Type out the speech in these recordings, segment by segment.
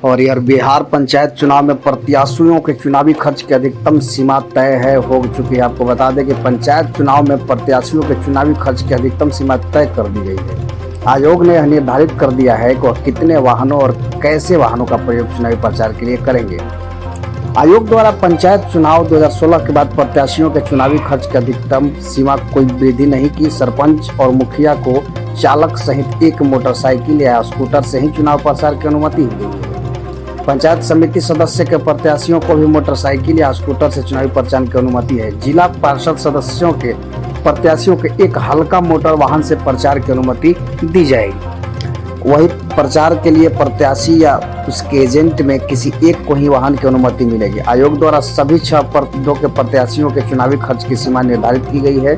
और यार बिहार पंचायत चुनाव में प्रत्याशियों के चुनावी खर्च की अधिकतम सीमा तय है हो चुकी है। आपको बता दें कि पंचायत चुनाव में प्रत्याशियों के चुनावी खर्च की अधिकतम सीमा तय कर दी गई है। आयोग ने यह निर्धारित कर दिया है कि वह कितने वाहनों और कैसे वाहनों का प्रयोग चुनावी प्रचार के लिए करेंगे। आयोग द्वारा पंचायत चुनाव 2016 के बाद प्रत्याशियों के चुनावी खर्च की अधिकतम सीमा कोई वृद्धि नहीं की। सरपंच और मुखिया को चालक सहित एक मोटरसाइकिल या स्कूटर से ही चुनाव प्रचार की अनुमति दी गई है। पंचायत समिति सदस्य के प्रत्याशियों को भी मोटरसाइकिल या स्कूटर से चुनावी प्रचार की अनुमति है। जिला पार्षद सदस्यों के प्रत्याशियों के एक हल्का मोटर वाहन से प्रचार की अनुमति दी जाएगी। वही प्रचार के लिए प्रत्याशी या उसके एजेंट में किसी एक को ही वाहन की अनुमति मिलेगी। आयोग द्वारा सभी 6 पदों के प्रत्याशियों के चुनावी खर्च की सीमा निर्धारित की गई है।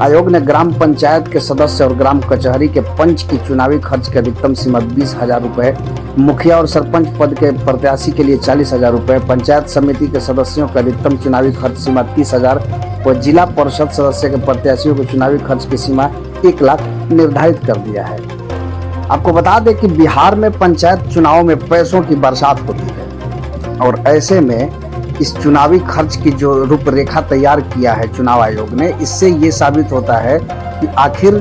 आयोग ने ग्राम पंचायत के सदस्य और ग्राम कचहरी के पंच की चुनावी खर्च की अधिकतम सीमा 20,000 रुपये, मुखिया और सरपंच पद के प्रत्याशी के लिए 40,000 रुपये, पंचायत समिति के सदस्यों का अधिकतम चुनावी खर्च सीमा 30,000 और जिला परिषद सदस्य के प्रत्याशियों के चुनावी खर्च की सीमा 1 लाख निर्धारित कर दिया है। आपको बता दें कि बिहार में पंचायत चुनाव में पैसों की बरसात होती है और ऐसे में इस चुनावी खर्च की जो रूपरेखा तैयार किया है चुनाव आयोग ने, इससे ये साबित होता है कि आखिर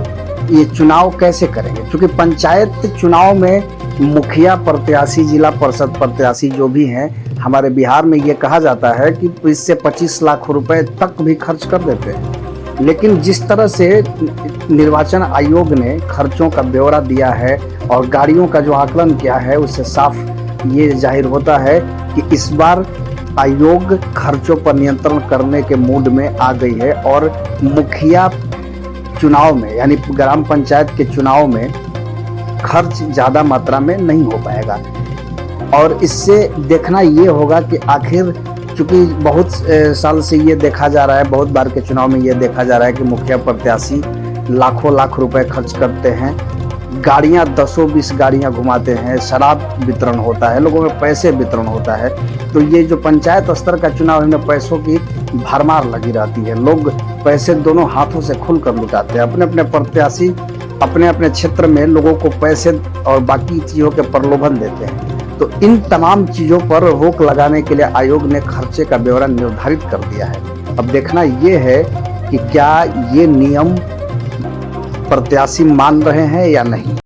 ये चुनाव कैसे करेंगे। क्योंकि पंचायत चुनाव में मुखिया प्रत्याशी, जिला परिषद प्रत्याशी जो भी हैं हमारे बिहार में, ये कहा जाता है कि इससे 25 लाख रुपए तक भी खर्च कर देते हैं। लेकिन जिस तरह से निर्वाचन आयोग ने खर्चों का ब्यौरा दिया है और गाड़ियों का जो आकलन किया है, उससे साफ ये जाहिर होता है कि इस बार आयोग खर्चों पर नियंत्रण करने के मूड में आ गई है और मुखिया चुनाव में यानी ग्राम पंचायत के चुनाव में खर्च ज़्यादा मात्रा में नहीं हो पाएगा। और इससे देखना ये होगा कि आखिर, चूँकि बहुत साल से ये देखा जा रहा है, बहुत बार के चुनाव में ये देखा जा रहा है कि मुखिया प्रत्याशी लाखों लाख रुपए खर्च करते हैं, गाड़ियाँ 10-20 गाड़ियाँ घुमाते हैं, शराब वितरण होता है, लोगों में पैसे वितरण होता है। तो ये जो पंचायत स्तर का चुनाव है, इनमें पैसों की भरमार लगी रहती है। लोग पैसे दोनों हाथों से खुलकर लुटाते हैं। अपने अपने प्रत्याशी अपने अपने क्षेत्र में लोगों को पैसे और बाकी चीज़ों के प्रलोभन देते हैं। तो इन तमाम चीज़ों पर रोक लगाने के लिए आयोग ने खर्चे का ब्यौरा निर्धारित कर दिया है। अब देखना ये है कि क्या ये नियम प्रत्याशी मान रहे हैं या नहीं।